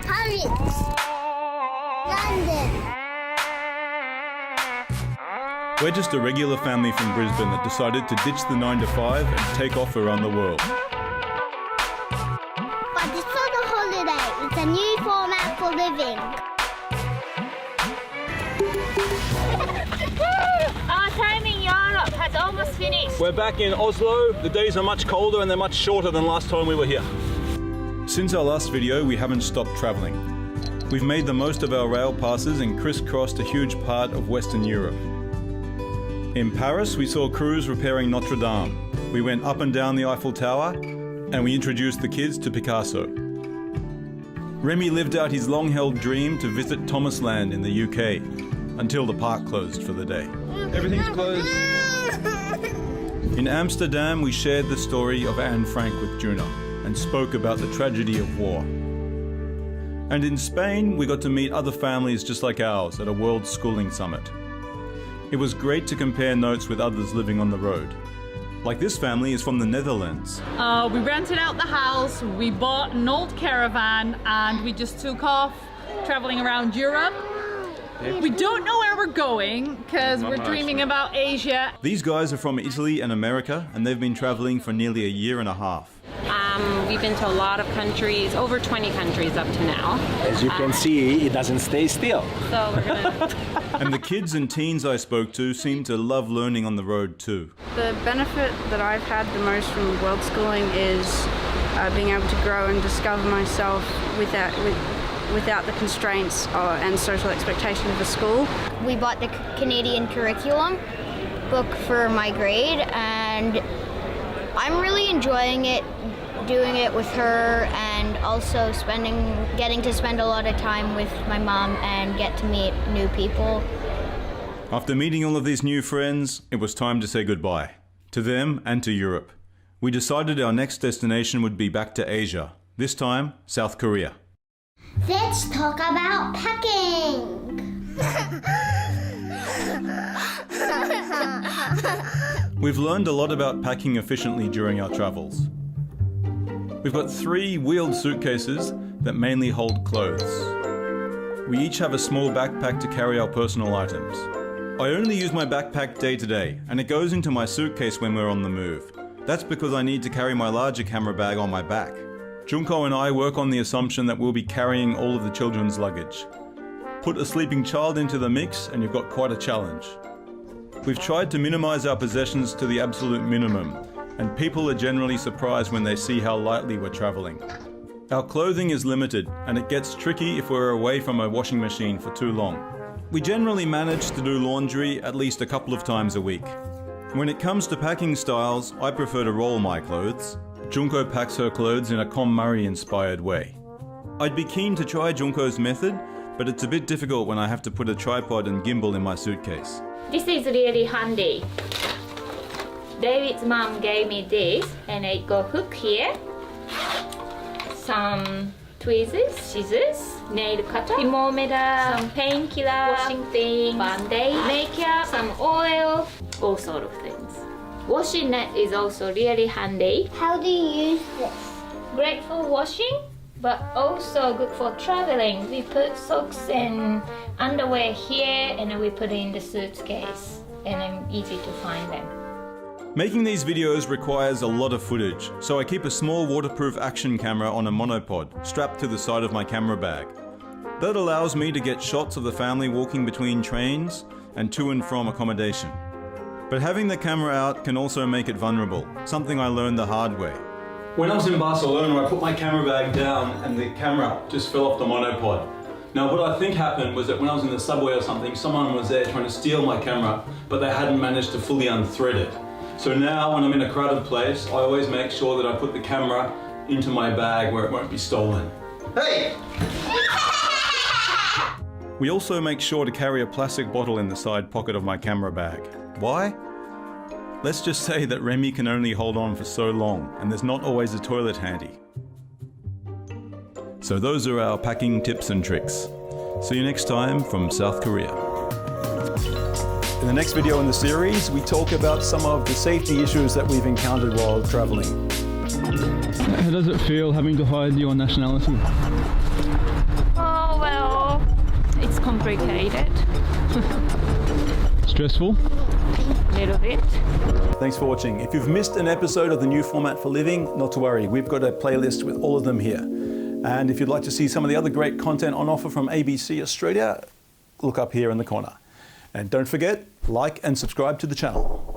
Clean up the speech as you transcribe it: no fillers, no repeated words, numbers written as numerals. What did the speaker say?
Paris. London. We're just a regular family from Brisbane that decided to ditch the 9 to 5 and take off around the world. But it's not a holiday, it's a new format for living. Our time in Europe has almost finished. We're back in Oslo. The days are much colder and they're much shorter than last time we were here. Since our last video, we haven't stopped travelling. We've made the most of our rail passes and crisscrossed a huge part of Western Europe. In Paris, we saw crews repairing Notre Dame. We went up and down the Eiffel Tower, and we introduced the kids to Picasso. Remy lived out his long-held dream to visit Thomasland in the UK, until the park closed for the day. Everything's closed. In Amsterdam, we shared the story of Anne Frank with Juno, and spoke about the tragedy of war. And in Spain, we got to meet other families just like ours at a World Schooling Summit. It was great to compare notes with others living on the road. Like this family is from the Netherlands. We rented out the house, we bought an old caravan, and we just took off traveling around Europe. We don't know where we're going because we're dreaming about Asia. These guys are from Italy and America, and they've been traveling for nearly a year and a half. We've been to a lot of countries, over 20 countries up to now. As you can see, it doesn't stay still. So we're gonna... And the kids and teens I spoke to seem to love learning on the road too. The benefit that I've had the most from world schooling is being able to grow and discover myself without the constraints and social expectation of a school. We bought the Canadian curriculum book for my grade, and I'm really enjoying it, doing it with her, and also getting to spend a lot of time with my mom and get to meet new people. After meeting all of these new friends, it was time to say goodbye. To them and to Europe. We decided our next destination would be back to Asia, this time South Korea. Let's talk about packing. We've learned a lot about packing efficiently during our travels. We've got 3 wheeled suitcases that mainly hold clothes. We each have a small backpack to carry our personal items. I only use my backpack day to day, and it goes into my suitcase when we're on the move. That's because I need to carry my larger camera bag on my back. Junko and I work on the assumption that we'll be carrying all of the children's luggage. Put a sleeping child into the mix and you've got quite a challenge. We've tried to minimize our possessions to the absolute minimum, and people are generally surprised when they see how lightly we're traveling. Our clothing is limited, and it gets tricky if we're away from a washing machine for too long. We generally manage to do laundry at least a couple of times a week. When it comes to packing styles, I prefer to roll my clothes. Junko packs her clothes in a KonMari-inspired way. I'd be keen to try Junko's method, but it's a bit difficult when I have to put a tripod and gimbal in my suitcase. This is really handy. David's mom gave me this, and it got hook here, some tweezers, scissors, nail cutter, thermometer, some painkiller, washing thing, band-aid, makeup, some oil, all sort of things. Washing net is also really handy. How do you use this? Great for washing, but also good for traveling. We put socks and underwear here, and then we put it in the suitcase, and then easy to find them. Making these videos requires a lot of footage, so I keep a small waterproof action camera on a monopod strapped to the side of my camera bag. That allows me to get shots of the family walking between trains and to and from accommodation. But having the camera out can also make it vulnerable, something I learned the hard way. When I was in Barcelona, I put my camera bag down and the camera just fell off the monopod. Now what I think happened was that when I was in the subway or something, someone was there trying to steal my camera, but they hadn't managed to fully unthread it. So now when I'm in a crowded place, I always make sure that I put the camera into my bag where it won't be stolen. Hey! We also make sure to carry a plastic bottle in the side pocket of my camera bag. Why? Let's just say that Remy can only hold on for so long, and there's not always a toilet handy. So those are our packing tips and tricks. See you next time from South Korea. In the next video in the series, we talk about some of the safety issues that we've encountered while traveling. How does it feel having to hide your nationality? It's complicated. Stressful? A little bit. Thanks for watching. If you've missed an episode of the new Format for Living, not to worry, we've got a playlist with all of them here. And if you'd like to see some of the other great content on offer from ABC Australia, look up here in the corner. And don't forget, like and subscribe to the channel.